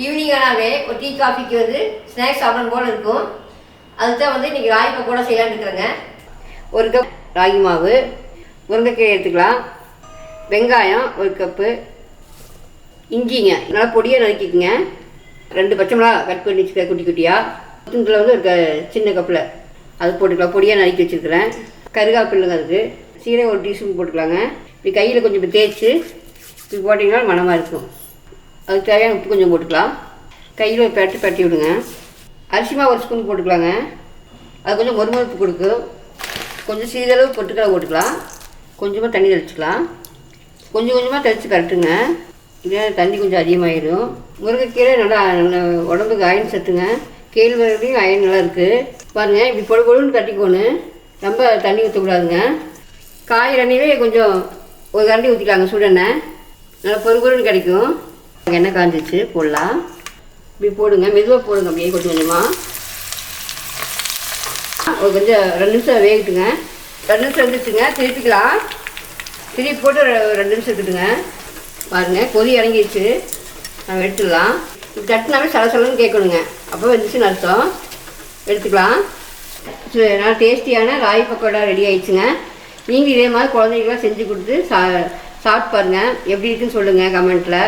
Evening ஆனாவே ஒரு tea காஃபிக்கு வந்து ஸ்நாக்ஸ் சாப்பிடணும் போல் இருக்கும். அதுக்கு தான் வந்து இன்றைக்கி ராகி பக்கோடா செய்யலான்னு இருக்கிறேங்க. ஒரு கப் ராகி மாவு, முருங்கைக்கீரை எடுத்துக்கலாம், வெங்காயம் ஒரு கப்பு, இஞ்சிங்க நல்லா பொடியாக நறுக்கிக்குங்க, 2 பச்சை மிளகா கட் பண்ணி வச்சுக்க குட்டி குட்டியாக, இதில் வந்து ஒரு சின்ன கப்பில் அது போட்டுக்கலாம், பொடியாக நறுக்கி வச்சுருக்கிறேன். கருகாப்பில்லுங்க அதுக்கு, சீரகம் 1 டீஸ்பூன் போட்டுக்கலாங்க. இப்படி கையில் கொஞ்சம் இப்படி தேய்ச்சி இப்படி போட்டிங்கன்னா மணமாக இருக்கும். அதுக்கு தேவையான உப்பு கொஞ்சம் போட்டுக்கலாம். கையில் ஒரு பரட்டி விடுங்க. அரிசி மாவு 1 ஸ்பூன் போட்டுக்கலாங்க. அது கொஞ்சம் மொறுமொறுப்பு கொடுக்கும். கொஞ்சம் சிறிதளவு பொட்டுக்கடலை போட்டுக்கலாம். கொஞ்சமாக தண்ணி தெளிச்சிக்கலாம். கொஞ்சம் கொஞ்சமாக தெளித்து பரட்டுங்க, இல்லைன்னா தண்ணி கொஞ்சம் அதிகமாகிடும். முருங்கைக்கீரை நல்லா உடம்புக்கு அயன் சத்துங்க. கேழ்வரகுலையும் அயன் நல்லா இருக்குது பாருங்கள். இப்படி பொழுன்னு தட்டிக்கோணும், ரொம்ப தண்ணி ஊற்றக்கூடாதுங்க. காய்கறி எண்ணெயே கொஞ்சம் ஒரு கரண்டி ஊற்றிக்கலாங்க, சுடெண்ணெய் நல்லா பொறுன்னு கிடைக்கும். எண்ணெய் காஞ்சிச்சு, போடலாம். இப்படி போடுங்க, மெதுவாக போடுங்க, அப்படியே கொஞ்சம் கொஞ்சமாக. ஒரு கொஞ்சம் 2 நிமிஷம் வேகட்டுங்க. 2 நிமிஷம் வந்துச்சுங்க, திருப்பிக்கலாம். திருப்பி போட்டு 2 நிமிஷம் இருக்குதுங்க. பாருங்கள் கொதி இறங்கிடுச்சு, நம்ம எடுத்துடலாம். இப்படி தட்டினாவே சலசலன்னு கேட்கணுங்க, அப்போ வந்துச்சுன்னு அர்த்தம். எடுத்துக்கலாம். நல்லா டேஸ்டியான ராகி பக்கோடா ரெடி ஆகிடுச்சுங்க. நீங்கள் இதே மாதிரி குழந்தைங்களாம் செஞ்சு கொடுத்து சாப்பிட்டு பாருங்கள், எப்படி இருக்குன்னு சொல்லுங்கள் கமெண்ட்டில்.